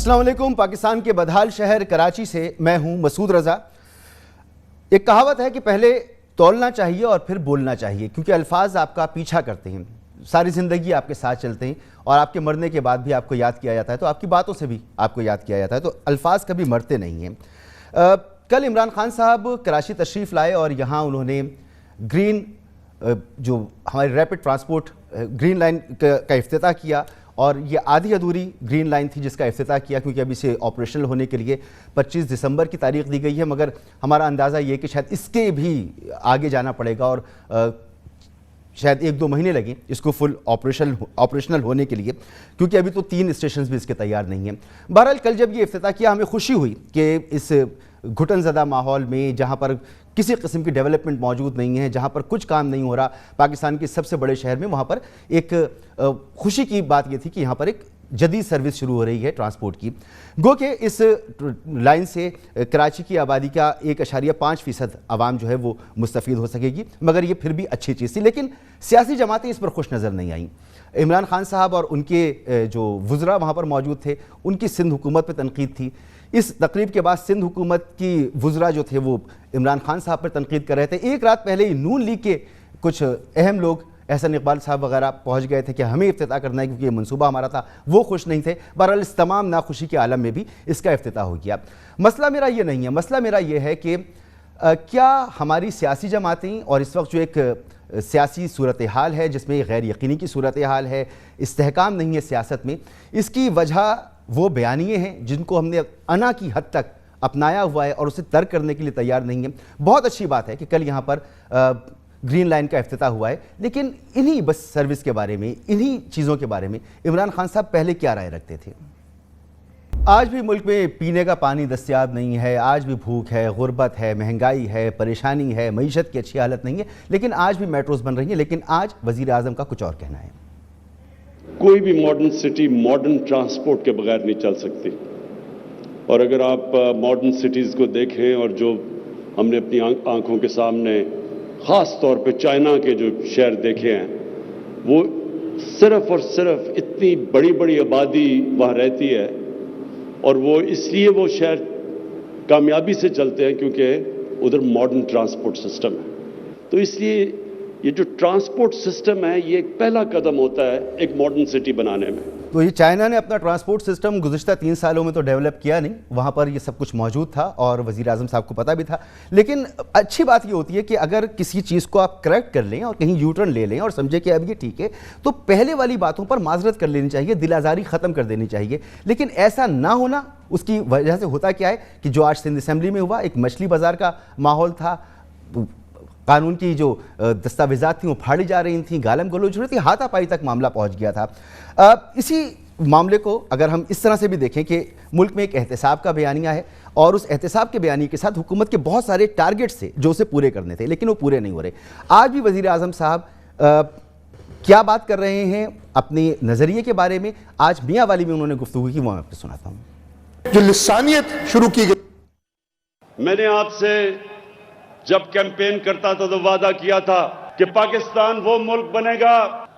السلام علیکم. پاکستان کے بدحال شہر کراچی سے میں ہوں مسعود رضا. ایک کہاوت ہے کہ پہلے تولنا چاہیے اور پھر بولنا چاہیے، کیونکہ الفاظ آپ کا پیچھا کرتے ہیں، ساری زندگی آپ کے ساتھ چلتے ہیں اور آپ کے مرنے کے بعد بھی آپ کو یاد کیا جاتا ہے، تو آپ کی باتوں سے بھی آپ کو یاد کیا جاتا ہے، تو الفاظ کبھی مرتے نہیں ہیں. کل عمران خان صاحب کراچی تشریف لائے اور یہاں انہوں نے گرین جو ہماری ریپڈ ٹرانسپورٹ گرین لائن کا افتتاح کیا، اور یہ آدھی ادھوری گرین لائن تھی جس کا افتتاح کیا، کیونکہ ابھی سے آپریشنل ہونے کے لیے 25 دسمبر کی تاریخ دی گئی ہے، مگر ہمارا اندازہ یہ کہ شاید اس کے بھی آگے جانا پڑے گا اور شاید 1-2 مہینے لگیں اس کو فل آپریشنل ہونے کے لیے، کیونکہ ابھی تو 3 اسٹیشنز بھی اس کے تیار نہیں ہیں. بہرحال کل جب یہ افتتاح کیا ہمیں خوشی ہوئی کہ اس گھٹن زدہ ماحول میں، جہاں پر کسی قسم کی ڈیولپمنٹ موجود نہیں ہے، جہاں پر کچھ کام نہیں ہو رہا پاکستان کے سب سے بڑے شہر میں، وہاں پر ایک خوشی کی بات یہ تھی کہ یہاں پر ایک جدید سروس شروع ہو رہی ہے ٹرانسپورٹ کی. گو کہ اس لائن سے کراچی کی آبادی کا 1.5% عوام جو ہے وہ مستفید ہو سکے گی، مگر یہ پھر بھی اچھی چیز تھی. لیکن سیاسی جماعتیں اس پر خوش نظر نہیں آئیں. عمران خان صاحب اور ان کے جو وزراء وہاں پر موجود تھے، ان کی سندھ حکومت پہ تنقید تھی. اس تقریب کے بعد سندھ حکومت کی وزراء جو تھے وہ عمران خان صاحب پر تنقید کر رہے تھے. ایک رات پہلے ہی نون لیگ کے کچھ اہم لوگ، احسن اقبال صاحب وغیرہ، پہنچ گئے تھے کہ ہمیں افتتاح کرنا ہے کیونکہ یہ منصوبہ ہمارا تھا. وہ خوش نہیں تھے. بہرحال اس تمام ناخوشی کے عالم میں بھی اس کا افتتاح ہو گیا. مسئلہ میرا یہ نہیں ہے، مسئلہ میرا یہ ہے کہ کیا ہماری سیاسی جماعتیں، اور اس وقت جو ایک سیاسی صورتحال ہے جس میں غیر یقینی کی صورتحال ہے، استحکام نہیں ہے سیاست میں، اس کی وجہ وہ بیانیے ہیں جن کو ہم نے انا کی حد تک اپنایا ہوا ہے اور اسے ترک کرنے کے لیے تیار نہیں ہے. بہت اچھی بات ہے کہ کل یہاں پر گرین لائن کا افتتاح ہوا ہے، لیکن انہی بس سروس کے بارے میں، انہی چیزوں کے بارے میں عمران خان صاحب پہلے کیا رائے رکھتے تھے؟ آج بھی ملک میں پینے کا پانی دستیاب نہیں ہے، آج بھی بھوک ہے، غربت ہے، مہنگائی ہے، پریشانی ہے، معیشت کی اچھی حالت نہیں ہے، لیکن آج بھی میٹروز بن رہی ہیں. لیکن آج وزیر اعظم کا کچھ اور کہنا ہے. کوئی بھی ماڈرن سٹی ماڈرن ٹرانسپورٹ کے بغیر نہیں چل سکتی، اور اگر آپ ماڈرن سٹیز کو دیکھیں اور جو ہم نے اپنی آنکھوں کے سامنے خاص طور پہ چائنا کے جو شہر دیکھے ہیں، وہ صرف اور صرف اتنی بڑی بڑی آبادی وہاں رہتی ہے، اور وہ اس لیے وہ شہر کامیابی سے چلتے ہیں کیونکہ ادھر ماڈرن ٹرانسپورٹ سسٹم ہے. تو اس لیے یہ جو ٹرانسپورٹ سسٹم ہے یہ ایک پہلا قدم ہوتا ہے ایک ماڈرن سٹی بنانے میں. تو یہ چائنا نے اپنا ٹرانسپورٹ سسٹم گزشتہ 3 سالوں میں تو ڈیولپ کیا نہیں، وہاں پر یہ سب کچھ موجود تھا اور وزیر اعظم صاحب کو پتہ بھی تھا. لیکن اچھی بات یہ ہوتی ہے کہ اگر کسی چیز کو آپ کریکٹ کر لیں اور کہیں یو ٹرن لے لیں اور سمجھیں کہ اب یہ ٹھیک ہے، تو پہلے والی باتوں پر معذرت کر لینی چاہیے، دل آزاری ختم کر دینی چاہیے. لیکن ایسا نہ ہونا، اس کی وجہ سے ہوتا کیا ہے کہ جو آج سندھ اسمبلی میں ہوا، ایک مچھلی بازار کا ماحول تھا، قانون کی جو دستاویزات تھیں وہ پھاڑی جا رہی تھیں، گالم گلوچ ہو رہی تھی، ہاتھا پائی تک معاملہ پہنچ گیا تھا. اسی معاملے کو اگر ہم اس طرح سے بھی دیکھیں کہ ملک میں ایک احتساب کا بیانیہ ہے اور اس احتساب کے بیانیے کے ساتھ حکومت کے بہت سارے ٹارگٹس تھے جو اسے پورے کرنے تھے، لیکن وہ پورے نہیں ہو رہے. آج بھی وزیر اعظم صاحب کیا بات کر رہے ہیں اپنے نظریے کے بارے میں، آج میاں والی میں انہوں نے گفتگو کی، وہ میں آپ کو سناتا ہوں. جو لسانیت شروع کی گئی، میں نے آپ سے جب کیمپین کرتا تھا تو وعدہ کیا تھا کہ پاکستان وہ ملک بنے گا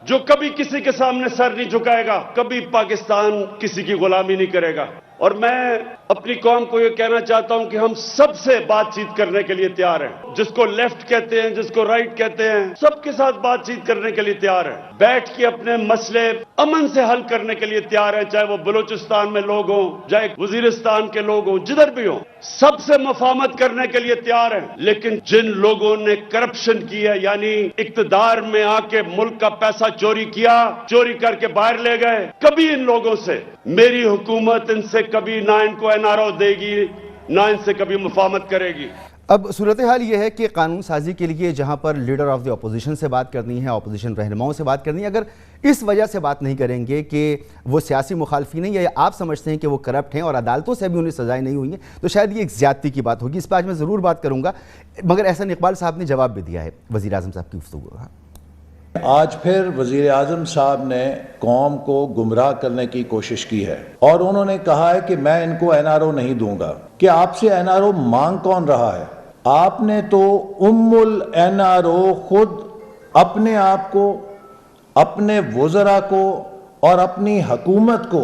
جو کبھی کسی کے سامنے سر نہیں جھکائے گا، کبھی پاکستان کسی کی غلامی نہیں کرے گا. اور میں اپنی قوم کو یہ کہنا چاہتا ہوں کہ ہم سب سے بات چیت کرنے کے لیے تیار ہیں، جس کو لیفٹ کہتے ہیں، جس کو رائٹ کہتے ہیں، سب کے ساتھ بات چیت کرنے کے لیے تیار ہیں. بیٹھ کے اپنے مسئلے امن سے حل کرنے کے لیے تیار ہیں، چاہے وہ بلوچستان میں لوگ ہوں، چاہے وزیرستان کے لوگ ہوں، جدھر بھی ہوں، سب سے مفاہمت کرنے کے لیے تیار ہیں. لیکن جن لوگوں نے کرپشن کی ہے، یعنی اقتدار میں آ کے ملک کا پیسہ چوری کیا، چوری کر کے باہر لے گئے، کبھی ان لوگوں سے میری حکومت ان سے کبھی نہ ان کو این آر او دے گی، نہ ان سے کبھی مفاہمت کرے گی. اب صورتحال یہ ہے کہ قانون سازی کے لیے جہاں پر لیڈر آف دی اپوزیشن سے بات کرنی ہے، اپوزیشن رہنماؤں سے بات کرنی ہے، اگر اس وجہ سے بات نہیں کریں گے کہ وہ سیاسی مخالفین ہیں یا آپ سمجھتے ہیں کہ وہ کرپٹ ہیں اور عدالتوں سے بھی انہیں سزائیں نہیں ہوئی ہیں، تو شاید یہ ایک زیادتی کی بات ہوگی. اس پہ آج میں ضرور بات کروں گا، مگر احسن اقبال صاحب نے جواب بھی دیا ہے وزیر اعظم صاحب کی گفتگو کا. آج پھر وزیر اعظم صاحب نے قوم کو گمراہ کرنے کی کوشش کی ہے اور انہوں نے کہا ہے کہ میں ان کو این آر او نہیں دوں گا. کہ آپ سے این آر او مانگ کون رہا ہے؟ آپ نے تو این آر او خود اپنے آپ کو، اپنے وزراء کو اور اپنی حکومت کو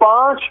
5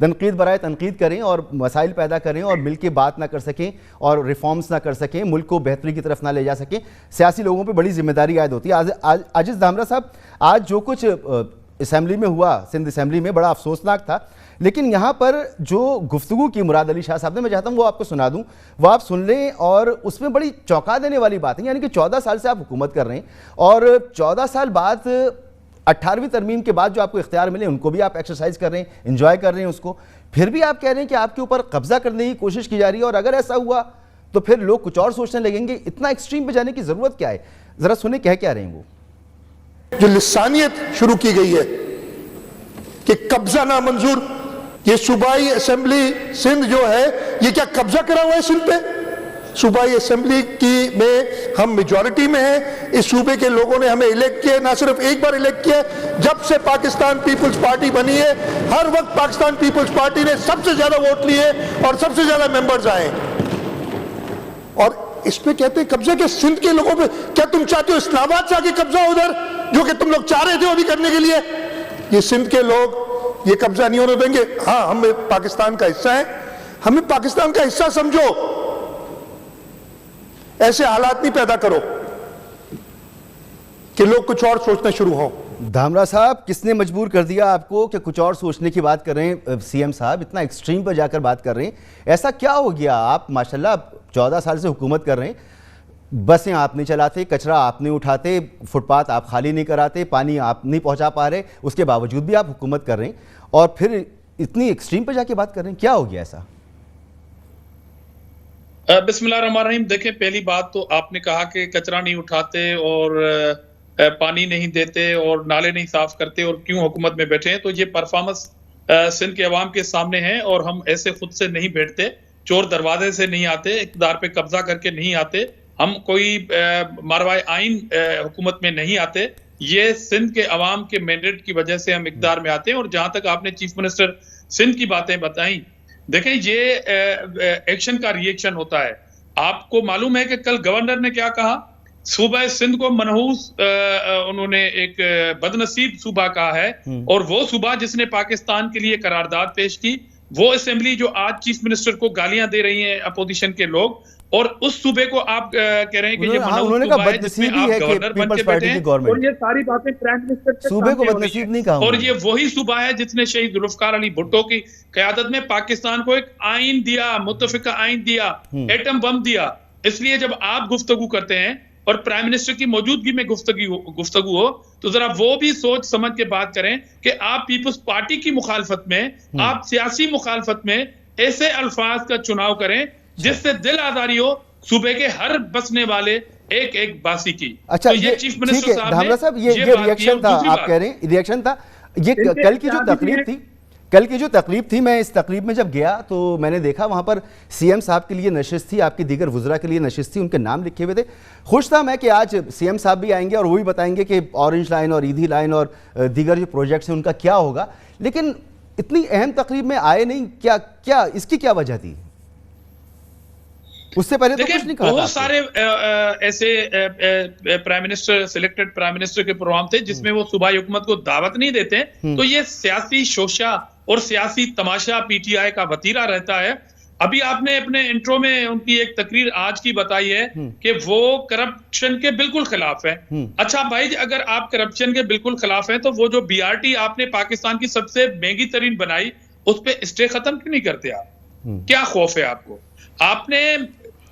تنقید برائے تنقید کریں اور مسائل پیدا کریں اور مل کے بات نہ کر سکیں اور ریفارمز نہ کر سکیں, ملک کو بہتری کی طرف نہ لے جا سکیں, سیاسی لوگوں پہ بڑی ذمہ داری عائد ہوتی ہے. عاجز دھامرا صاحب, آج جو کچھ اسمبلی میں ہوا, سندھ اسمبلی میں, بڑا افسوسناک تھا, لیکن یہاں پر جو گفتگو کی مراد علی شاہ صاحب نے, میں چاہتا ہوں وہ آپ کو سنا دوں, وہ آپ سن لیں, اور اس میں بڑی چونکا دینے والی بات ہے. یعنی کہ 14 سال سے آپ حکومت کر رہے ہیں اور 14 سال بعد 18ویں ترمیم کے بعد جو آپ کو اختیار ملے ان کو بھی آپ ایکسرسائز کر رہے ہیں, انجوائے کر رہے ہیں اس کو, پھر بھی آپ کہہ رہے ہیں کہ آپ کے اوپر قبضہ کرنے کی کوشش کی جا رہی ہے, اور اگر ایسا ہوا تو پھر لوگ کچھ اور سوچنے لگیں گے. اتنا ایکسٹریم پہ جانے کی ضرورت کیا ہے؟ ذرا سنیں کہہ کیا رہے ہیں وہ. جو لسانیت شروع کی گئی ہے کہ قبضہ نامنظور, یہ صوبائی اسمبلی سندھ جو ہے یہ کیا قبضہ کرا ہوا ہے سندھ پہ؟ صوبائی اسمبلی کی میں ہم میجورٹی میں ہیں, اس صوبے کے لوگوں نے ہمیں الیکٹ کیا, نہ صرف ایک بار الیکٹ کیا, جب سے پاکستان پیپلز پارٹی بنی ہے ہر وقت پاکستان پیپلز پارٹی نے سب سے زیادہ ووٹ لیے اور سب سے زیادہ ممبرز آئے. اور اس پہ کہتے ہیں قبضہ کہ سندھ کے لوگوں پہ, کیا تم چاہتے ہو اسلام آباد سے آگے قبضہ ہو ادھر, جو کہ تم لوگ چاہ رہے تھے ابھی کرنے کے لیے؟ یہ سندھ کے لوگ یہ قبضہ نہیں ہونے دیں گے. ہاں, ہم پاکستان کا حصہ ہیں, ہمیں پاکستان کا حصہ سمجھو, ایسے حالات نہیں پیدا کرو کہ لوگ کچھ اور سوچنا شروع ہوں. دھامرا صاحب, کس نے مجبور کر دیا آپ کو کہ کچھ اور سوچنے کی بات کر رہے ہیں؟ سی ایم صاحب اتنا ایکسٹریم پر جا کر بات کر رہے ہیں, ایسا کیا ہو گیا؟ آپ ماشاءاللہ 14 سال سے حکومت کر رہے ہیں, بسیں آپ نہیں چلاتے, کچرا آپ نہیں اٹھاتے, فٹ پاتھ آپ خالی نہیں کراتے, پانی آپ نہیں پہنچا پا رہے, اس کے باوجود بھی آپ حکومت کر رہے ہیں, اور پھر اتنی ایکسٹریم پہ جا کے بات کر رہے ہیں. کیا ہو گیا ایسا؟ بسم اللہ الرحمن الرحیم. دیکھیں, پہلی بات تو آپ نے کہا کہ کچرا نہیں اٹھاتے اور پانی نہیں دیتے اور نالے نہیں صاف کرتے اور کیوں حکومت میں بیٹھے ہیں, تو یہ پرفارمنس سندھ کے عوام کے سامنے ہے, اور ہم ایسے خود سے نہیں بیٹھتے, چور دروازے سے نہیں آتے, اقتدار پہ قبضہ کر کے نہیں آتے, ہم کوئی ماروائے آئین حکومت میں نہیں آتے. یہ سندھ کے عوام کے مینڈیٹ کی وجہ سے ہم اقتدار میں آتے ہیں. اور جہاں تک آپ نے چیف منسٹر سندھ کی باتیں بتائیں, دیکھیں یہ ایکشن کا ری ایکشن ہوتا ہے. آپ کو معلوم ہے کہ کل گورنر نے کیا کہا؟ صوبہ سندھ کو منحوس انہوں نے ایک بد نصیب صوبہ کہا ہے, اور وہ صوبہ جس نے پاکستان کے لیے قرارداد پیش کی, وہ اسمبلی جو آج چیف منسٹر کو گالیاں دے رہی ہیں اپوزیشن کے لوگ, اور اس صوبے کو آپ کہہ رہے ہیں کہ یہ منحوس صوبہ ہے جس میں آپ گورنر بن کے بیٹھے ہیں, اور یہ ساری باتیں پرائم منسٹر کے صوبے کو بد نصیب نہیں کہا, اور یہ وہی صوبہ ہے جس نے شہید ذوالفقار علی بھٹو کی قیادت میں پاکستان کو ایک آئین دیا, متفقہ آئین دیا, ایٹم بم دیا. اس لیے جب آپ گفتگو کرتے ہیں اور پرائم منسٹر کی موجودگی میں گفتگو ہو, تو ذرا وہ بھی سوچ سمجھ کے بات کریں کہ آپ پیپلز پارٹی کی مخالفت میں, آپ سیاسی مخالفت میں ایسے الفاظ کا چناؤ کریں جس سے دل آزاری ہو صوبے کے ہر بسنے والے ایک ایک باسی کی. اچھا, یہ چیف منسٹر صاحب یہ ریئیکشن تھا, آپ کہہ رہے ہیں ریئیکشن تھا. یہ کل کی جو تقریب تھی, میں اس تقریب میں جب گیا تو میں نے دیکھا وہاں پر سی ایم صاحب کے لیے نشست تھی, آپ کے دیگر وزراء کے لیے نشست تھی, ان کے نام لکھے ہوئے تھے. خوش تھا میں کہ آج سی ایم صاحب بھی آئیں گے اور وہ بھی بتائیں گے کہ اورنج لائن اور ایدھی لائن اور دیگر جو پروجیکٹس ہیں ان کا کیا ہوگا, لیکن اتنی اہم تقریب میں آئے نہیں. کیا اس کی کیا وجہ تھی؟ اس سے پہلے تو کچھ نہیں کہا. بہت سارے ایسے prime minister, selected prime minister کے پروگرام تھے جس میں وہ صوبائی حکومت کو دعوت نہیں دیتے, تو یہ سیاسی شوشہ اور سیاسی تماشا پی ٹی آئی کا وتیرہ رہتا ہے. ابھی آپ نے اپنے انٹرو میں ان کی ایک تقریر آج کی بتائی ہے کہ وہ کرپشن کے بالکل خلاف ہے. اچھا بھائی, اگر آپ کرپشن کے بالکل خلاف ہیں تو وہ جو بی آر ٹی آپ نے پاکستان کی سب سے مہنگی ترین بنائی, اس پہ اسٹے ختم کیوں نہیں کرتے آپ؟ کیا خوف ہے آپ کو؟ آپ نے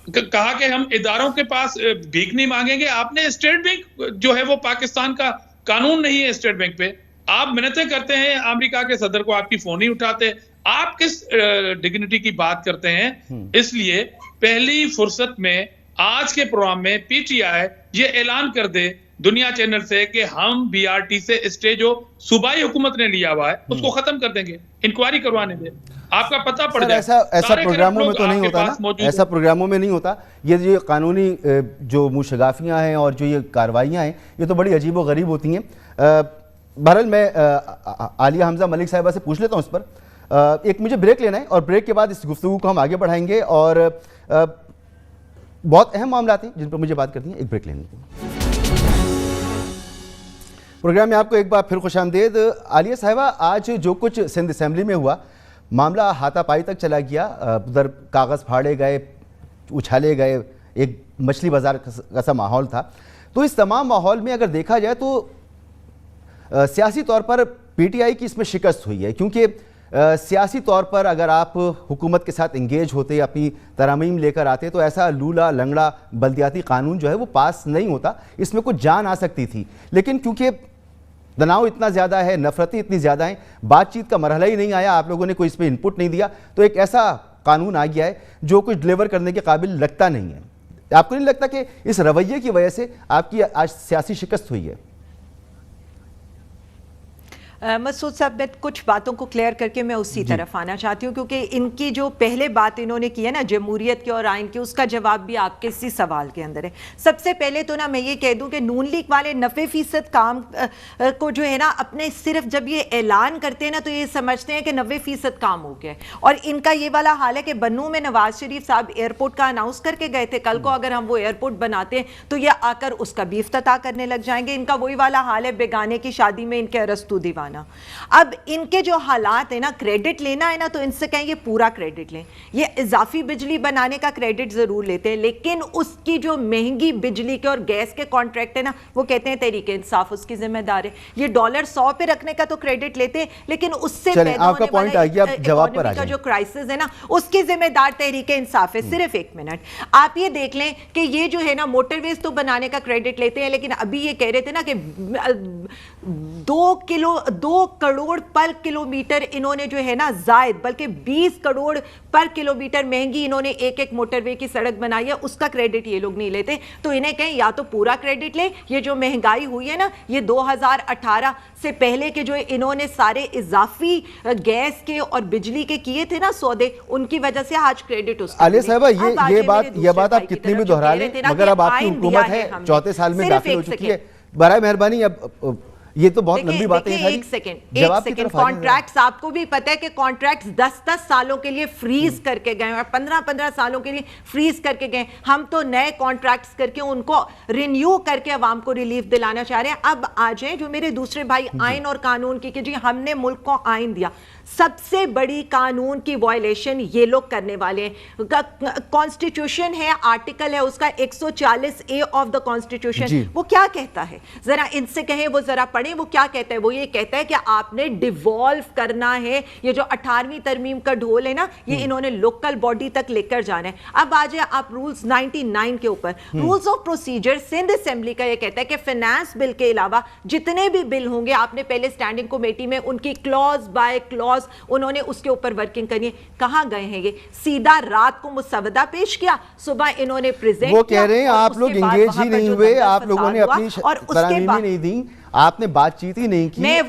کہا کہ ہم اداروں کے پاس بھیک نہیں مانگیں گے, آپ نے اسٹیٹ بینک جو ہے وہ پاکستان کا قانون نہیں ہے اسٹیٹ بینک پہ, آپ منتیں کرتے ہیں امریکہ کے صدر کو, آپ کی فون نہیں اٹھاتے, آپ کس ڈگنیٹی کی بات کرتے ہیں؟ اس لیے پہلی فرصت میں آج کے پروگرام میں پی ٹی آئی یہ اعلان کر دے دنیا چینل سے کہ ہم بی آر ٹی سے اسٹے جو صوبائی حکومت نے لیا ہوا ہے اس کو ختم کر دیں گے, انکوائری کروانے دیں, آپ کا پتہ پڑ جائے. ایسا پروگراموں میں تو نہیں ہوتا نا, ایسا پروگراموں میں نہیں ہوتا. یہ قانونی جو منشگافیاں ہیں اور جو یہ کاروائیاں ہیں یہ تو بڑی عجیب و غریب ہوتی ہیں. بہرحال میں عالیہ حمزہ ملک صاحبہ سے پوچھ لیتا ہوں اس پر. ایک مجھے بریک لینا ہے اور بریک کے بعد اس گفتگو کو ہم آگے بڑھائیں گے, اور بہت اہم معاملات ہیں جن پر مجھے بات کرنی ہے. ایک بریک لینے کو پروگرام میں آپ کو ایک بار پھر خوش آمدید. عالیہ صاحبہ, آج جو کچھ سندھ اسمبلی میں ہوا, معاملہ ہاتھا پائی تک چلا گیا، ادھر کاغذ پھاڑے گئے، اچھالے گئے، ایک مچھلی بازار کا سا ماحول تھا۔ تو اس تمام ماحول میں اگر دیکھا جائے تو سیاسی طور پر پی ٹی آئی کی اس میں شکست ہوئی ہے، کیونکہ سیاسی طور پر اگر آپ حکومت کے ساتھ انگیج ہوتے، اپنی ترامیم لے کر آتے، تو ایسا لولا لنگڑا بلدیاتی قانون جو ہے وہ پاس نہیں ہوتا، اس میں کچھ جان آ سکتی تھی۔ لیکن کیونکہ تناؤ اتنا زیادہ ہے، نفرتیں اتنی زیادہ ہیں، بات چیت کا مرحلہ ہی نہیں آیا، آپ لوگوں نے کوئی اس پہ انپٹ نہیں دیا، تو ایک ایسا قانون آ گیا ہے جو کچھ ڈیلیور کرنے کے قابل لگتا نہیں ہے۔ آپ کو نہیں لگتا کہ اس رویے کی وجہ سے آپ کی آج سیاسی شکست ہوئی ہے؟ مسعود صاحب، میں کچھ باتوں کو کلیئر کر کے میں اسی طرف آنا چاہتی ہوں، کیونکہ ان کی جو پہلے بات انہوں نے کی ہے نا جمہوریت کے اور آئین کے، اس کا جواب بھی آپ کے اسی سوال کے اندر ہے۔ سب سے پہلے تو نا میں یہ کہہ دوں کہ نون لیگ والے 90% کام کو جو ہے نا اپنے صرف جب یہ اعلان کرتے ہیں نا تو یہ سمجھتے ہیں کہ 90% کام ہو گیا ہے، اور ان کا یہ والا حال ہے کہ بنوں میں نواز شریف صاحب ایئرپورٹ کا اناؤنس کر کے گئے تھے، کل کو اگر ہم وہ ایئرپورٹ بناتے ہیں تو یہ آ کر اس کا بھی افتتاح کرنے لگ جائیں گے۔ ان کا وہی والا حال ہے بیگانے کی شادی میں ان کے ارسطو دیوانہ۔ اب ان کے جو حالات ہیں نا، کریڈٹ لینا ہے نا تو ان سے کہیں یہ پورا کریڈٹ لیں، یہ اضافی بجلی بنانے کا کریڈٹ ضرور لیتے ہیں، لیکن اس کی جو مہنگی بجلی کے اور گیس کے کانٹریکٹ ہے نا وہ کہتے ہیں تحریک انصاف اس کی ذمہ دار ہے۔ یہ $100 پہ رکھنے کا تو کریڈٹ لیتے ہیں، لیکن اس سے پیدا ہونے والا اکانومی کا جو کرائسس ہے نا اس کی ذمہ دار تحریک انصاف ہے۔ صرف ایک منٹ، آپ یہ دیکھ لیں کہ یہ جو ہے نا موٹر ویز تو بنانے کا کریڈٹ لیتے ہیں، لیکن ابھی یہ کہہ رہے تھے نا کہ 2 کروڑ پر کلومیٹر انہوں نے جو ہے نا زائد، بلکہ 20 کروڑ پر کلومیٹر مہنگی انہوں نے ایک موٹر وے کی سڑک بنائی ہے، اس کا کریڈٹ یہ لوگ نہیں لیتے۔ تو انہیں کہیں یا تو پورا کریڈٹ لیں، یہ جو مہنگائی ہوئی ہے نا، یہ 2018 سے پہلے کے جو انہوں نے سارے اضافی گیس کے اور بجلی کے کیے تھے نا سودے، ان کی وجہ سے آج کریڈٹ اس کو عالیہ صاحبہ یہ بات آپ کتنی بھی دہرا لیں، مگر اب آپ کی حکومت ہے 34 سال میں داخل ہو چکی ہے، برائے مہربانی اب یہ تو بہت لمبی باتیں ہیں۔ ایک سیکنڈ کانٹریکٹس آپ کو بھی پتہ ہے کہ کانٹریکٹس 10 سالوں کے لیے فریز کر کے گئے اور 15 سالوں کے لیے فریز کر کے گئے۔ ہم تو نئے کانٹریکٹس کر کے ان کو رینیو کر کے عوام کو ریلیف دلانا چاہ رہے ہیں۔ اب آ جائیں جو میرے دوسرے بھائی آئین اور قانون کی کہ جی ہم نے ملک کو آئین دیا، سب سے بڑی قانون کی وائلیشن یہ لوگ کرنے والے ہیں۔ کانسٹیٹیوشن ہے، آرٹیکل ہے اس کا 140A آف دا کانسٹیٹیوشن، وہ کیا کہتا ہے؟ ذرا ان سے کہیں وہ ذرا پڑھیں وہ کیا کہتا ہے۔ وہ یہ کہتا ہے کہ آپ نے ڈیوالو کرنا ہے، یہ جو 18ویں ترمیم کا ڈھول ہے نا یہ انہوں نے لوکل باڈی تک لے کر جانا ہے۔ اب آ جائے آپ رولز 99 کے اوپر، rules of procedure Sindh assembly کا یہ کہتا ہے کہ فائنانس بل کے علاوہ جتنے بھی بل ہوں گے آپ نے پہلے اسٹینڈنگ کمیٹی میں ان کی کلوز بائی کلوز انہوں نے اس کے اوپر ورکنگ کرنی ہے۔ کہاں گئے ہیں یہ؟ سیدھا رات کو مسودہ پیش کیا، صبح انہوں نے پریزنٹ کیا، وہ کہہ رہے ہیں آپ لوگ انگیج ہی نہیں ہوئے، آپ لوگوں نے اپنی ترامیم نہیں دی، آپ نے بات چیت ہی نہیں کی۔ میں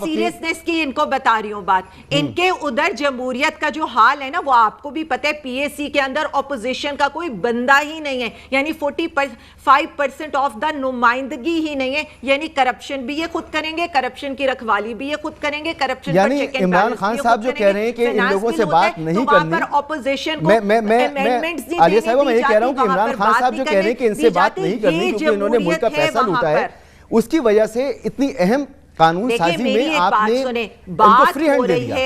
سیریسنس کی ان کو بتا رہی ہوں بات۔ ان کے ادھر جمہوریت کا جو حال ہے نا وہ آپ کو بھی پتہ ہے، پی اے سی کے اندر اپوزیشن کا کوئی بندہ ہی نہیں ہے، یعنی 45% آف دا نمائندگی ہی نہیں ہے، یعنی کرپشن بھی یہ خود کریں گے، کرپشن کی رکھوالی بھی یہ خود کریں گے، کرپشن یعنی عمران خان صاحب جو کہہ رہے ہیں کہ ان لوگوں سے بات نہیں کرنی، عالیہ صاحبہ میں یہ کہہ رہا ہوں کہ عمران خان صاحب جو کہہ رہے ہیں کہ ان سے بات نہیں کرنی کیونکہ انہوں نے ملک کا پیسہ لوٹا ہے، اس کی وجہ سے اتنی اہم قانون سازی میں آپ نے ان کو فری ہینڈ دے دیا۔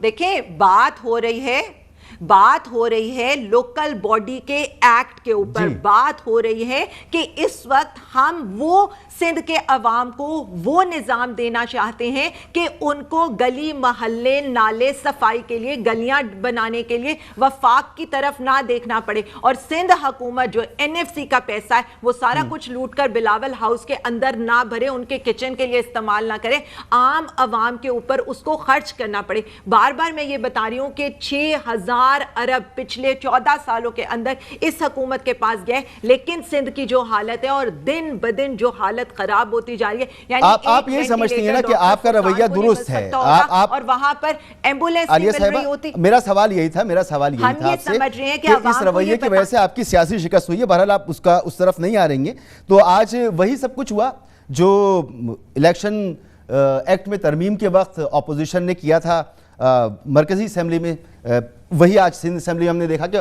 دیکھیں بات ہو رہی ہے لوکل باڈی کے ایکٹ کے اوپر، بات ہو رہی ہے کہ اس وقت ہم وہ سندھ کے عوام کو وہ نظام دینا چاہتے ہیں کہ ان کو گلی محلے نالے صفائی کے لیے، گلیاں بنانے کے لیے وفاق کی طرف نہ دیکھنا پڑے، اور سندھ حکومت جو NFC کا پیسہ ہے وہ سارا کچھ لوٹ کر بلاول ہاؤس کے اندر نہ بھرے، ان کے کچن کے لیے استعمال نہ کرے، عام عوام کے اوپر اس کو خرچ کرنا پڑے۔ بار بار میں یہ بتا رہی ہوں کہ 6000 ارب پچھلے 14 سالوں کے اندر اس حکومت کے پاس گئے، لیکن سندھ کی جو حالت ہے اور دن بدن جو حالت خراب ہوتی جا رہی ہے، یعنی آپ یہ سمجھتی ہیں نا کہ آپ کا رویہ درست ہے، اور وہاں پر ایمبولینس نہیں مل رہی ہوتی۔ میرا سوال یہی تھا آپ سے کہ اس رویے کی وجہ سے آپ کی سیاسی شکست ہوئی ہے، بہرحال آپ اس طرف نہیں آ رہی ہیں۔ تو آج وہی سب کچھ ہوا جو الیکشن ایکٹ میں ترمیم کے وقت اپوزیشن نے کیا تھا مرکزی اسمبلی میں، وہی آج سندھ اسمبلی میں ہم نے دیکھا کہ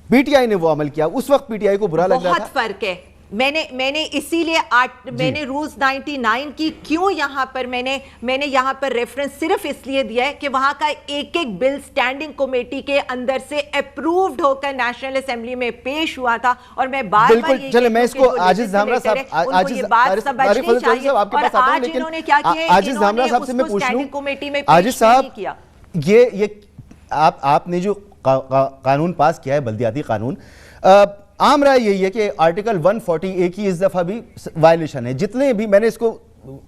پی ٹی آئی نے وہ عمل کیا۔ اس وقت پی ٹی آئی کو برا لگ رہا تھا، بہت فرق ہے، میں نے اسی لیے میں نے رولز 99 کی کیوں یہاں پر میں نے یہاں پر ریفرنس صرف اس لیے دیا ہے کہ وہاں کا ایک بل اسٹینڈنگ کمیٹی کے اندر سے اپرووڈ ہو کر نیشنل اسمبلی میں پیش ہوا تھا، اور میں بار بار بالکل. چلے میں اس کو عاجز دھامرا صاحب، عاجز آپ کے پاس آتا ہوں، لیکن عاجز دھامرا صاحب سے میں پوچھ لوں، عاجز صاحب یہ آپ نے جو قانون پاس کیا ہے، بلدیاتی قانون، عام رائے یہی ہے کہ آرٹیکل 140A کی اس دفعہ بھی وائلیشن ہے. جتنے بھی میں نے اس کو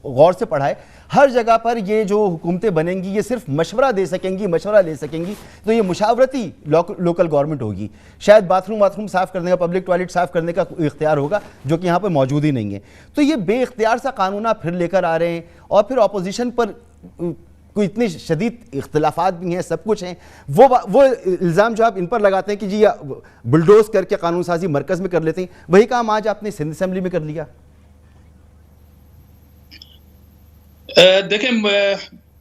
غور سے پڑھا ہے، ہر جگہ پر یہ جو حکومتیں بنیں گی یہ صرف مشورہ دے سکیں گی، مشورہ لے سکیں گی، تو یہ مشاورتی لوکل گورنمنٹ ہوگی. شاید باتھ روم صاف کرنے کا، پبلک ٹوائلٹ صاف کرنے کا اختیار ہوگا، جو کہ یہاں پہ موجود ہی نہیں ہے. تو یہ بے اختیار سا قانون آپ پھر لے کر آ رہے ہیں، اور پھر اپوزیشن پر کوئی اتنے شدید اختلافات بھی ہیں، سب کچھ ہیں. وہ الزام جو آپ ان پر لگاتے ہیں کہ جی بلڈوز کر کے قانون سازی مرکز میں کر لیتے ہیں، وہی کام آج آپ نے سندھ اسمبلی میں کر لیا. دیکھیں،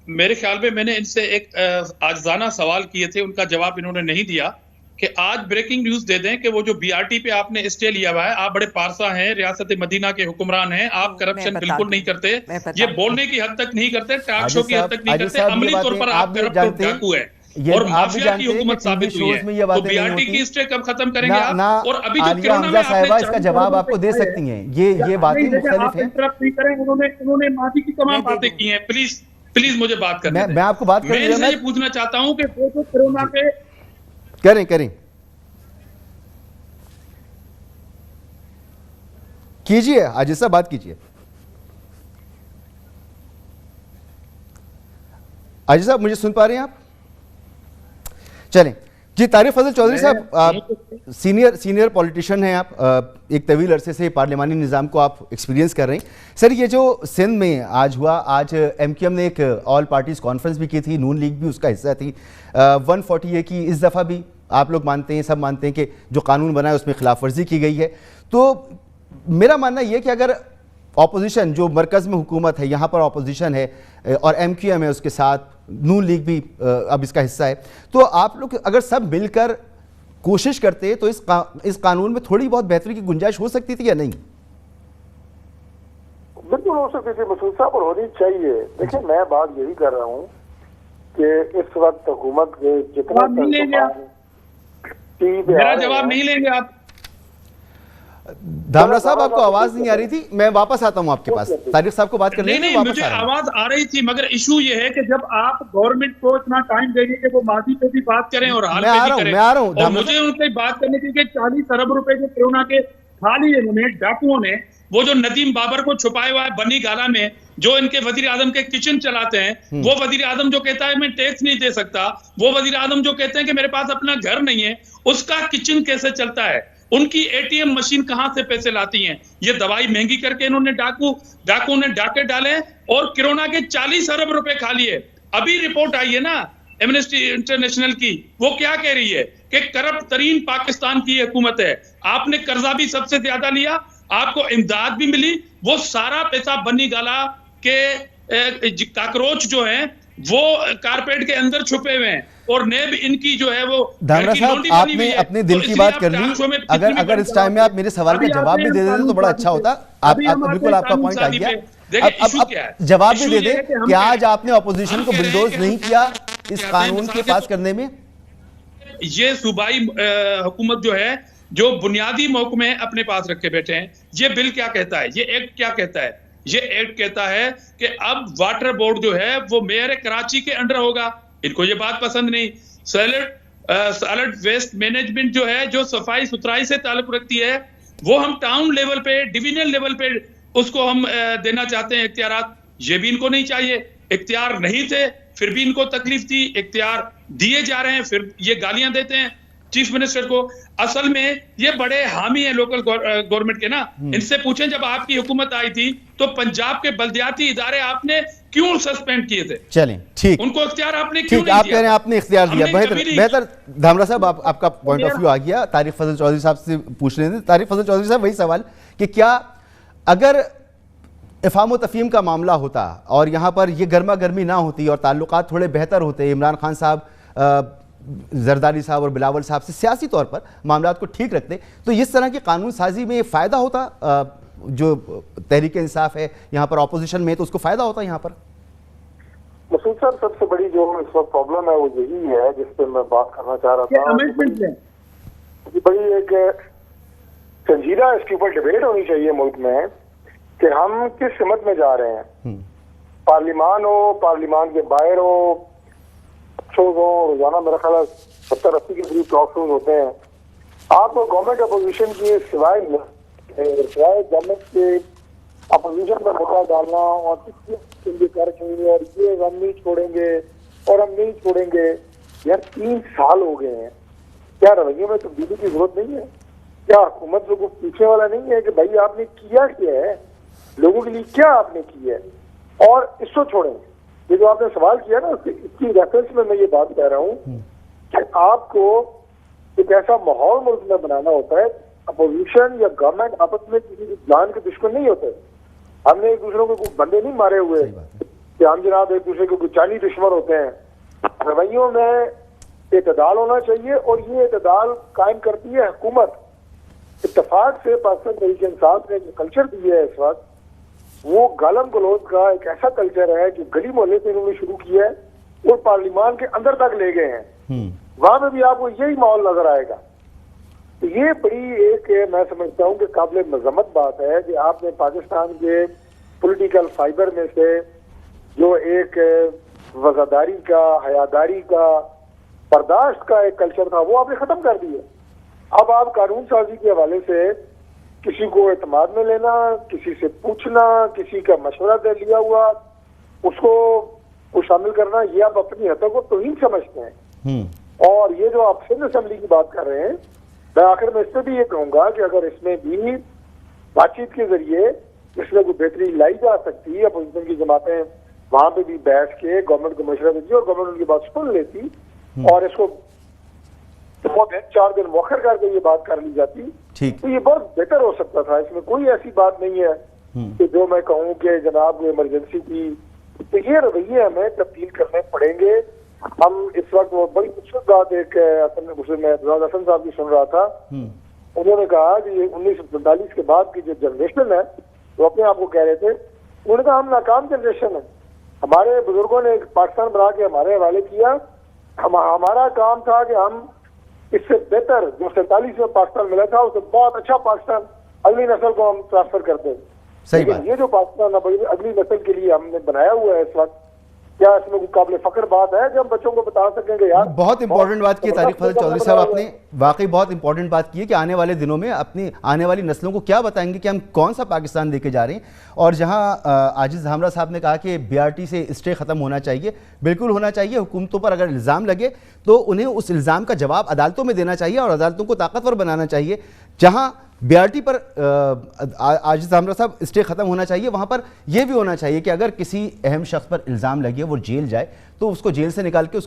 میرے خیال میں نے ان سے ایک عاجزانہ سوال کیے تھے، ان کا جواب انہوں نے نہیں دیا کہ آج بریکنگ نیوز دے دیں کہ وہ جو بی آر ٹی پہ آپ نے اسٹے لیا ہوا ہے، آپ بڑے پارسا ہیں، ریاست مدینہ کے حکمران ہیں، آپ کرپشن بالکل نہیں کرتے، یہ بولنے کی حد تک نہیں کرتے، ٹاک شو کی حد تک نہیں کرتے، عملی طور پر آپ کرپٹ اور ڈاکو ہیں اور مافیا کی حکومت ثابت ہوئی ہے. تو بی آر ٹی کی اسٹے کب ختم کریں گے آپ؟ اور ابھی جو کرونا میں آپ نے اس کا جواب آپ کو دے سکتی ہیں، یہ باتیں مختلف ہیں. انہوں نے ماضی کی تمام باتیں کی ہیں. پلیز مجھے بات کرنے دیں. میں آپ کو بات کرنے دیں. میں یہ پوچھنا چاہتا ہوں کہ وہ جو کرونا کے کریں کیجئے، عاجز صاحب بات کیجئے. عاجز صاحب مجھے سن پا رہے ہیں آپ؟ چلیں جی. طارق فضل چودھری صاحب سینئر پولیٹیشین ہیں آپ، ایک طویل عرصے سے پارلیمانی نظام کو آپ ایکسپیرینس کر رہے ہیں. سر یہ جو سندھ میں آج ہوا، آج ایم کیو ایم نے ایک آل پارٹیز کانفرنس بھی کی تھی، نون لیگ بھی اس کا حصہ تھی. 140A کی اس دفعہ بھی آپ لوگ مانتے ہیں، سب مانتے ہیں کہ جو قانون بنا ہے اس میں خلاف ورزی کی گئی ہے. تو میرا ماننا یہ کہ اگر اپوزیشن جو مرکز میں حکومت ہے، یہاں پر اپوزیشن ہے اور ایم کیو ایم ہے اس کے ساتھ، نون لیگ بھی اب اس کا حصہ ہے، تو آپ لوگ اگر سب مل کر کوشش کرتے تو اس قانون میں تھوڑی بہت بہتری کی گنجائش ہو سکتی تھی یا نہیں؟ بالکل ہو سکتی تھی مسعود صاحب، اور ہونی چاہیے. دیکھیں میں بات یہی کر رہا ہوں کہ اس وقت حکومت کے جتنا میرا جواب نہیں لیں گے آپ. دھامرا صاحب آپ کو آواز نہیں آ رہی تھی، میں واپس آتا ہوں آپ کے پاس. طارق صاحب کو بات کرنے نہیں، مجھے آواز آ رہی تھی، مگر ایشو یہ ہے کہ جب آپ گورنمنٹ کو اتنا ٹائم دیں گے کہ وہ ماضی پہ بھی بات کریں اور حال پہ بھی کریں، اور مجھے ان سے بات کرنے کی کہ 40 ارب روپے جو کرونا کے کھا لیے انہوں نے ڈاکوؤں نے، وہ جو ندیم بابر کو چھپائے ہوا ہے بنی گالا میں، جو ان کے وزیر اعظم کے کچن چلاتے ہیں، وہ وزیر اعظم جو کہتا ہے میں ٹیکس نہیں دے سکتا، وہ وزیر اعظم جو کہتے ہیں کہ میرے پاس اپنا گھر نہیں ہے، اس کا کچن کیسے چلتا ہے؟ ان کی اے ٹی ایم مشین کہاں سے پیسے لاتی ہیں؟ یہ دوائی مہنگی کر کے انہوں نے ڈاکو نے ڈاکے ڈالے اور کرونا کے 40 ارب روپے کھا لیے. ابھی رپورٹ آئی ہے نا ایمنسٹی انٹرنیشنل کی، وہ کیا کہہ رہی ہے کہ کرپٹ ترین پاکستان کی حکومت ہے. آپ نے قرضہ بھی سب سے زیادہ لیا، آپ کو امداد بھی ملی، وہ سارا پیسہ بنی گالا کے کاکروچ جو ہیں وہ کارپیٹ کے اندر چھپے ہوئے ہیں، اور نیب ان کی جو ہے وہ دھامرا صاحب آپ نے اپنے دل کی بات کر لی. اگر اس ٹائم میں آپ میرے سوال کا جواب بھی دے دیتے تو بڑا اچھا ہوتا. بالکل آپ کا پوائنٹ آ گیا. اب جواب بھی دے دیں کہ آج آپ نے اپوزیشن کو بلڈوز نہیں کیا اس قانون کے پاس کرنے میں. یہ صوبائی حکومت جو ہے، جو بنیادی محکمے اپنے پاس رکھے بیٹھے ہیں، یہ بل کیا کہتا ہے، یہ ایکٹ کیا کہتا ہے؟ یہ ایکٹ کہتا ہے کہ اب واٹر بورڈ جو ہے وہ میئر کراچی کے انڈر ہوگا. ان کو یہ بات پسند نہیں. سالڈ ویسٹ مینجمنٹ جو ہے، جو صفائی ستھرائی سے تعلق رکھتی ہے، وہ ہم ٹاؤن لیول پہ، ڈویژنل لیول پہ اس کو ہم دینا چاہتے ہیں اختیارات. یہ بھی ان کو نہیں چاہیے. اختیار نہیں تھے پھر بھی ان کو تکلیف تھی، اختیار دیے جا رہے ہیں پھر یہ گالیاں دیتے ہیں چیف منسٹر کو. اصل میں یہ بڑے حامی ہیں لوکل گورنمنٹ کے نا. ان سے پوچھیں جب آپ کی حکومت آئی تھی تو پنجاب کے بلدیاتی ادارے آپ نے کیوں سسپینڈ کیے تھے؟ چلیں ٹھیک، ان کو اختیار آپ نے کیوں نہیں دیا؟ آپ کہہ رہے ہیں آپ نے اختیار دیا. بہتر. دھامرا صاحب آپ کا پوائنٹ آف ویو آ گیا. طارق فضل چودھری صاحب سے پوچھ رہے تھے. طارق فضل چودھری صاحب وہی سوال کہ کیا اگر افہام و تفہیم کا معاملہ ہوتا اور یہاں پر یہ گرما گرمی نہ ہوتی اور تعلقات تھوڑے بہتر ہوتے، عمران خان صاحب زرداری صاحب اور بلاول صاحب سے سیاسی طور پر معاملات کو ٹھیک رکھتے تو اس طرح کی قانون سازی میں فائدہ ہوتا؟ جو تحریک انصاف ہے یہاں پر اپوزیشن میں تو اس کو فائدہ ہوتا یہاں پر؟ مسعود صاحب سب سے بڑی جو اس وقت پرابلم ہے وہ یہی ہے جس پہ میں بات کرنا چاہ رہا تھا. بڑی ایک سنجیدہ اس کے اوپر ڈبیٹ ہونی چاہیے ملک میں کہ ہم کس سمت میں جا رہے ہیں. پارلیمان ہو, پارلیمان کے باہر ہو, شوز ہو, روزانہ میرا خیال 70-80 کے قریب ٹاک شوز ہوتے ہیں. آپ کو گورنمنٹ اپوزیشن کی سوائے گورنمنٹ کے اپوزیشن پر مدعا ڈالنا اور کر چھوڑیں اور یہ ہم نہیں چھوڑیں گے اور ہم نہیں چھوڑیں گے. یار 3 سال ہو گئے ہیں, کیا رویے میں تبدیلی کی ضرورت نہیں ہے؟ کیا حکومت کو پوچھنے والا نہیں ہے کہ بھائی آپ نے کیا ہے, لوگوں کے لیے کیا آپ نے کی ہے؟ اور اس کو چھوڑیں. یہ جو آپ نے سوال کیا نا اس کی ریفرنس میں یہ بات کہہ رہا ہوں کہ آپ کو ایک ایسا ماحول ملک میں بنانا ہوتا ہے, اپوزیشن یا گورنمنٹ آپس میں کسی جان کے دشمن نہیں ہوتے. ہم نے ایک دوسرے کو کوئی بندے نہیں مارے ہوئے کہ ہم جناب ایک دوسرے کو کوئی جانی دشمن ہوتے ہیں. رویوں میں اعتدال ہونا چاہیے اور یہ اعتدال قائم کرتی ہے حکومت. اتفاق سے پاکستان تحریک انصاف نے جو کلچر دیا ہے اس وقت وہ گالم گلوچ کا ایک ایسا کلچر ہے کہ گلی محلے سے انہوں نے شروع کیا ہے اور پارلیمان کے اندر تک لے گئے ہیں. وہاں پہ بھی آپ کو یہی ماحول نظر آئے گا. تو یہ بڑی ایک میں سمجھتا ہوں کہ قابل مذمت بات ہے کہ آپ نے پاکستان کے پولیٹیکل فائبر میں سے جو ایک وفاداری کا, حیاداری کا, برداشت کا ایک کلچر تھا وہ آپ نے ختم کر دیا. اب آپ قانون سازی کے حوالے سے کسی کو اعتماد میں لینا, کسی سے پوچھنا, کسی کا مشورہ دے لیا ہوا اس کو شامل کرنا, یہ آپ اپنی حدوں کو توہین سمجھتے ہیں. اور یہ جو آپ سندھ اسمبلی کی بات کر رہے ہیں, میں آخر میں اس سے بھی یہ کہوں گا کہ اگر اس میں بھی بات چیت کے ذریعے اس میں کوئی بہتری لائی جا سکتی, اپوزیشن کی جماعتیں وہاں پہ بھی بیٹھ کے گورنمنٹ کو مشورہ دیتی اور گورنمنٹ ان کی بات سن لیتی اور اس کو 4 دن مؤخر کر کے یہ بات کر لی جاتی تو یہ بہت بہتر ہو سکتا تھا. اس میں کوئی ایسی بات نہیں ہے کہ جو میں کہوں کہ جناب ایمرجنسی کی. تو یہ رویے ہمیں تبدیل کرنے پڑیں گے. ہم اس وقت وہ بڑی خوبصورت بات ایک میں رضا حسن صاحب کی سن رہا تھا, انہوں نے کہا کہ 1947 کے بعد کی جو جنریشن ہے وہ اپنے آپ کو کہہ رہے تھے, انہوں نے کہا ہم ناکام جنریشن ہے. ہمارے بزرگوں نے ایک پاکستان بنا کے ہمارے حوالے کیا, ہمارا کام تھا کہ ہم اس سے بہتر جو 47 میں پاکستان ملا تھا اس سے بہت اچھا پاکستان اگلی نسل کو ہم ٹرانسفر کرتے ہیں. لیکن یہ جو پاکستان اگلی نسل کے لیے ہم نے بنایا ہوا ہے اس وقت, کیا اس میں قابل فخر بات ہے کہ ہم بچوں کو بتا سکیں کہ یار بہت امپورٹنٹ بات کی طارق فضل چودھری صاحب آپ نے, واقعی بہت امپورٹنٹ بات کی ہے کہ آنے والے دنوں میں اپنی آنے والی نسلوں کو کیا بتائیں گے کہ ہم کون سا پاکستان دے کے جا رہے ہیں. اور جہاں عاجز دھامرا صاحب نے کہا کہ BRT سے اسٹے ختم ہونا چاہیے, بالکل ہونا چاہیے. حکومتوں پر اگر الزام لگے تو انہیں اس الزام کا جواب عدالتوں میں دینا چاہیے اور عدالتوں کو طاقتور بنانا چاہیے. جہاں BRT پر عاجز دھامرا صاحب اسٹے ختم ہونا چاہیے, وہاں پر یہ بھی ہونا چاہیے کہ اگر کسی اہم شخص پر الزام لگے وہ جیل جائے تو اس کو جیل سے نکال کے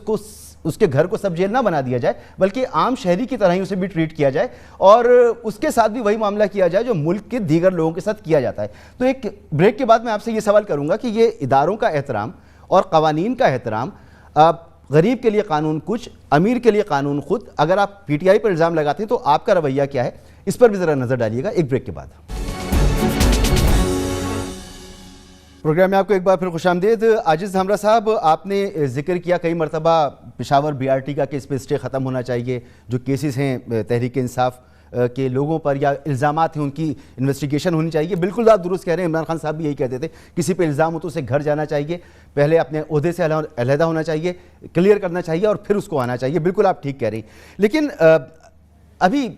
اس کے گھر کو سب جیل نہ بنا دیا جائے, بلکہ عام شہری کی طرح ہی اسے بھی ٹریٹ کیا جائے اور اس کے ساتھ بھی وہی معاملہ کیا جائے جو ملک کے دیگر لوگوں کے ساتھ کیا جاتا ہے. تو ایک بریک کے بعد میں آپ سے یہ سوال کروں گا کہ یہ اداروں کا احترام اور قوانین کا احترام, غریب کے لیے قانون کچھ, امیر کے لیے قانون خود, اگر آپ PTI پر الزام لگاتے ہیں تو آپ کا رویہ کیا ہے, اس پر بھی ذرا نظر ڈالیے گا ایک بریک کے بعد. پروگرام میں آپ کو ایک بار پھر خوش آمدید. عاجز دھامرا صاحب, آپ نے ذکر کیا کئی مرتبہ پشاور BRT کا کہ اس پہ اسٹے ختم ہونا چاہیے, جو کیسز ہیں تحریک انصاف کے لوگوں پر یا الزامات ہیں ان کی انویسٹیگیشن ہونی چاہیے. بالکل آپ درست کہہ رہے ہیں, عمران خان صاحب بھی یہی کہتے تھے کسی پہ الزام ہو تو اسے گھر جانا چاہیے, پہلے اپنے عہدے سے علیحدہ ہونا چاہیے, کلیئر کرنا چاہیے اور پھر اس کو آنا چاہیے. بالکل آپ ٹھیک کہہ رہے ہیں. لیکن ابھی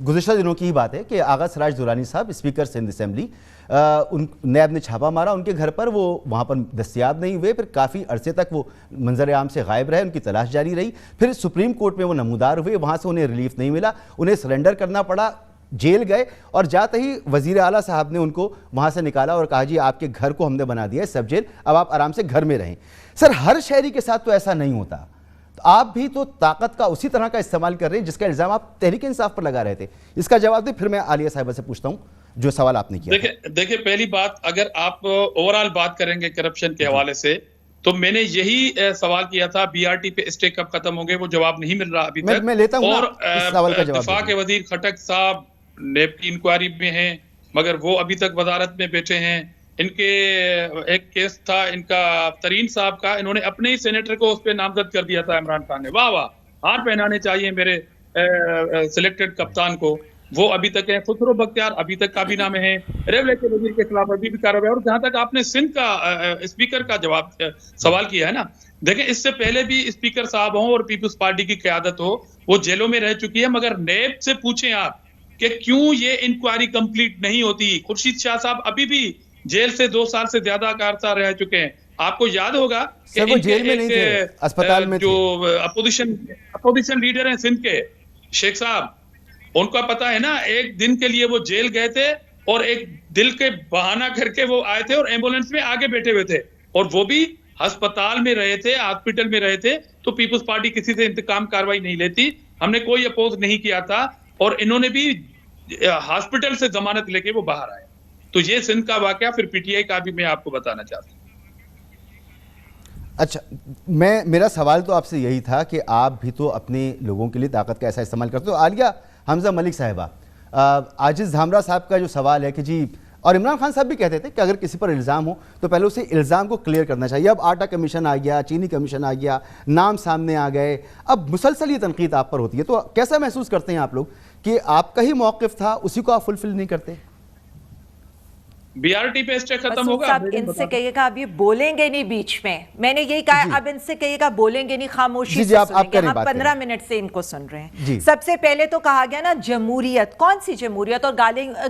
گزشتہ دنوں کی ہی بات ہے کہ آغا سراج درانی صاحب اسپیکر سندھ اسمبلی, نیب نے چھاپا مارا ان کے گھر پر, وہ وہاں پر دستیاب نہیں ہوئے, پھر کافی عرصے تک وہ منظر عام سے غائب رہے, ان کی تلاش جاری رہی, پھر سپریم کورٹ میں وہ نمودار ہوئے, وہاں سے انہیں ریلیف نہیں ملا, انہیں سرنڈر کرنا پڑا, جیل گئے اور جاتے ہی وزیر اعلیٰ صاحب نے ان کو وہاں سے نکالا اور کہا جی آپ کے گھر کو ہم نے بنا دیا ہے سب جیل, اب آپ آرام سے گھر میں رہیں. سر, ہر شہری کے ساتھ تو ایسا نہیں ہوتا, آپ بھی تو طاقت کا اسی طرح کا استعمال کر رہے ہیں جس کا الزام آپ تحریک انصاف پر لگا رہے تھے. اس کا جواب دیں, پھر میں عالیہ صاحبہ سے پوچھتا ہوں جو سوال آپ نے کیا. دیکھیں پہلی بات, اگر آپ اوورال بات کریں گے کرپشن کے حوالے سے تو میں نے یہی سوال کیا تھا BRT پہ اسٹے کب ختم ہوں گے, وہ جواب نہیں مل رہا ابھی تک. میں لیتا ہوں اور اس سوال کا جواب. دفاع کے وزیر خٹک صاحب نیب کی انکوائری میں ہیں مگر وہ ابھی تک وزارت میں بیٹھے ہیں. ان کے ایک کیس تھا ان کا ترین صاحب کا, انہوں نے اپنے ہی سینیٹر کو اس پہ نامزد کر دیا تھا عمران خان نے. واہ واہ, ہار پہنانے چاہیے میرے سلیکٹڈ کپتان کو. وہ ابھی تک ہیں. خسرو بختیار ابھی تک کابینہ میں ہیں. ریلوے کے وزیر کے خلاف ابھی بھی کارروائی. اور جہاں تک آپ نے سندھ کا اسپیکر کا سوال کیا ہے نا, دیکھیں اس سے پہلے بھی اسپیکر صاحب ہوں اور پیپلز پارٹی کی قیادت ہو, وہ جیلوں میں رہ چکی ہے, مگر نیب سے پوچھیں آپ کہ کیوں یہ انکوائری کمپلیٹ نہیں ہوتی. خورشید شاہ صاحب ابھی بھی جیل سے 2 سال سے زیادہ کا عرصہ رہ چکے ہیں. آپ کو یاد ہوگا کہ وہ جیل میں نہیں تھے, اسپتال میں جو اپوزیشن لیڈر ہیں سندھ کے شیخ صاحب, ان کا پتا ہے نا, ایک دن کے لیے وہ جیل گئے تھے اور ایک دل کے بہانہ کر کے وہ آئے تھے اور ایمبولینس میں آگے بیٹھے ہوئے تھے, اور وہ بھی ہسپتال میں رہے تھے, ہاسپٹل میں رہے تھے. تو پیپلز پارٹی کسی سے انتقام کاروائی نہیں لیتی, ہم نے کوئی اپوز نہیں کیا تھا, اور انہوں نے بھی ہاسپٹل سے ضمانت لے کے وہ باہر آئے. تو یہ سندھ کا واقعہ. پھر PTI کا بھی میں آپ کو بتانا چاہتا ہوں. اچھا, میرا سوال تو آپ سے یہی تھا کہ آپ بھی تو اپنے لوگوں کے لیے طاقت کا ایسا استعمال کرتے ہو. عالیہ حمزہ ملک صاحبہ, عاجز دھامرا صاحب کا جو سوال ہے کہ جی, اور عمران خان صاحب بھی کہتے تھے کہ اگر کسی پر الزام ہو تو پہلے اسے الزام کو کلیئر کرنا چاہیے. اب آٹا کمیشن آ گیا, چینی کمیشن آ گیا, نام سامنے آ گئے, اب مسلسل یہ تنقید آپ پر ہوتی ہے, تو کیسا محسوس کرتے ہیں آپ لوگ کہ آپ کا ہی موقف تھا, اسی کو آپ فلفل نہیں کرتے؟ BRT پہ اسٹے ختم ہوگا. صاحب ان سے کہیے گا اب یہ بولیں گے نہیں بیچ میں, میں نے یہی کہا, اب ان سے کہیے گا بولیں گے نہیں, خاموشی سے سنیں گے. ہم 15 منٹ سے ان کو سن رہے ہیں. سب سے پہلے تو کہا گیا نا جمہوریت, کون سی جمہوریت اور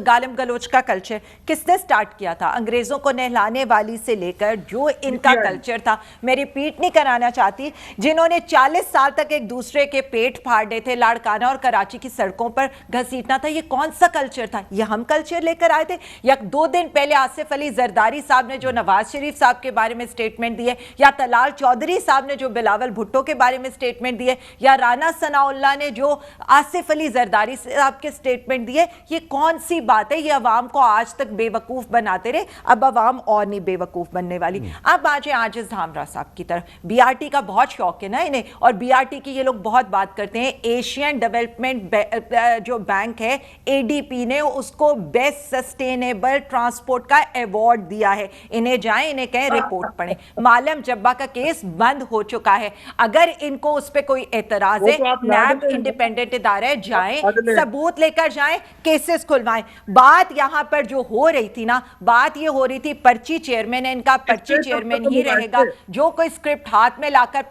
گالم گلوچ کا کلچر کس نے سٹارٹ کیا تھا؟ انگریزوں کو نہلانے والی سے لے کر جو ان کا کلچر تھا, میں ریپیٹ نہیں کرانا چاہتی, جنہوں نے 40 سال تک ایک دوسرے کے پیٹ پھاڑنے تھے, لاڑکانہ اور کراچی کی سڑکوں پر گھسیٹنا تھا, یہ کون سا کلچر تھا؟ یہ ہم کلچر لے کر آئے تھے؟ یا 2 دن پہلے آصف علی زرداری صاحب نے جو نواز شریف صاحب کے بارے میں سٹیٹمنٹ دی ہے, یا طلال چودھری صاحب نے جو بلاول بھٹو کے بارے میں سٹیٹمنٹ دی ہے, یا رانا ثناء اللہ نے جو آصف علی زرداری صاحب کے سٹیٹمنٹ دی ہے, یہ کون سی بات ہے؟ یہ عوام کو آج تک بے وقوف بناتے رہے, اب عوام اور نہیں بے وقوف بننے والی. اب آج عاجز دھامرا صاحب کی طرف. BRT کا بہت شوق ہے نا انہیں, اور BRT کی یہ لوگ بہت بات کرتے ہیں. ایشین ڈیولپمنٹ جو بینک ہے ADP نے اس کو بیسٹ سسٹینیبل ٹرانسپورٹ کا ایوارڈ دیا ہے. انہیں جائیں, انہیں کہیں رپورٹ پڑھیں. معلم جبا کا کیس بند ہو چکا ہے, اگر ان کو اس پہ کوئی اعتراض ہے, نیب انڈیپینڈنٹ ادارہ ہے, جائیں ثبوت لے کر جائیں, کیسز کھلوائیں. بات یہاں پر جو ہو رہی تھی نا, بات یہ ہو رہی تھی پرچی چیئرمین ہے, ان کا پرچی چیئرمین ہی رہے گا. جو کوئی اسکرپٹ ہاتھ میں لا کر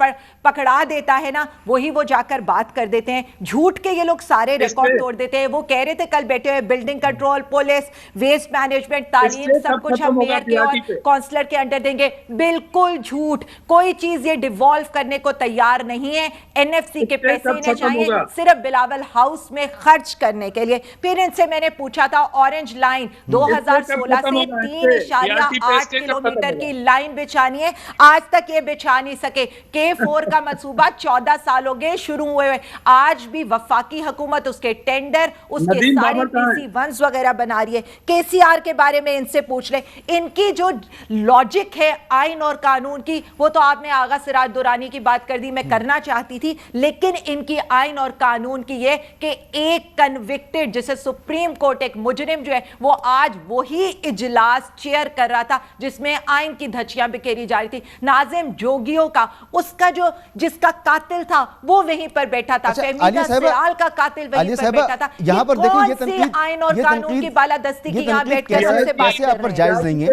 پکڑا دیتا ہے نا, وہی وہ جا کر بات کر دیتے ہیں. جھوٹ کے یہ لوگ سارے ریکارڈ توڑ دیتے ہیں. وہ کہہ رہے تھے کل بیٹھے ہوئے building control, police, waste management, تعلیم, سب کچھ ہم میئر کے اور کونسلر کے انڈر دیں گے. بالکل جھوٹ. کوئی چیز یہ ڈیوالو کرنے کو تیار نہیں ہے. NFC کے پیسے انہیں چاہیے صرف بلاول ہاؤس میں خرچ کرنے کے لیے. پھر ان سے میں نے پوچھا تھا اورنج لائن 2016 سے 3.8 کلومیٹر کی لائن بچھانی ہے, آج تک یہ بچھا نہیں سکے. K4 کا منصوبہ 14 سال ہو گئے شروع ہوئے ہوئے, آج بھی وفاقی حکومت اس کے ٹینڈر, اس کے سارے PC1s وغیرہ بنا رہی ہے. KCR کے بارے میں ان سے پوچھ لیں. ان کی جو لاجک ہے آئین اور قانون کی, وہ تو آپ نے آغا سراج دورانی کی بات کر دی, میں کرنا چاہتی تھی, لیکن ان کی آئین اور قانون کی یہ کہ ایک کنوکٹڈ, جسے سپریم کورٹ ایک مجرم جو ہے وہ آج وہی اجلاس چیئر کر رہا تھا جس میں آئین کی دھچیاں بکھیری جا رہی تھی. ناظم جوگیوں کا, اس کا جو جس کا قاتل تھا وہ وہیں پر بیٹھا تھا, فہمیدہ سیال کا قاتل وہیں پر بیٹھا تھا. یہاں پر دیکھیں یہ تنقید, آئین اور قانون کی بالادستی کی یہاں بیٹھ کر ہم سے بات آپ پر جائز نہیں ہے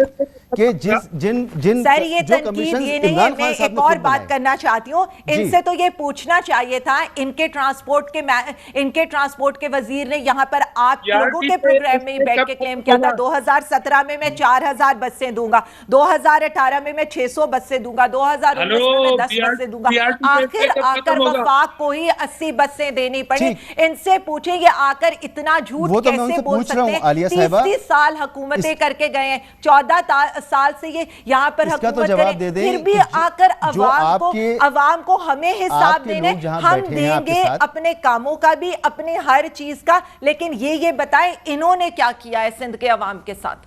کہ جن سر یہ تنقید یہ نہیں ہے. میں ایک اور بات کرنا چاہتی ہوں, ان سے تو یہ پوچھنا چاہیے تھا, ان کے ٹرانسپورٹ کے وزیر نے یہاں پر آپ لوگوں کے پروگرام میں بیٹھ کے کلیم کیا تھا 2017 میں میں 4000 بسیں دوں گا, 2018 میں میں 600 بسیں دوں گا, 2019 میں میں 10 بسیں دوں گا. آ کر وفاق کو ہی 80 بسیں دینی پڑی. ان سے پوچھیں یہ آ کر اتنا جھوٹ کیسے بول سکتے ہیں؟ 30 سال حکومتیں کر کے گئے ہیں, 14 سال سے یہ یہاں پر حکومت کریں, پھر بھی آ کر عوام کو ہمیں حساب دینے. ہم دیں گے اپنے کاموں کا بھی, اپنے ہر چیز کا, لیکن یہ بتائیں انہوں نے کیا کیا ہے سندھ کے عوام کے ساتھ.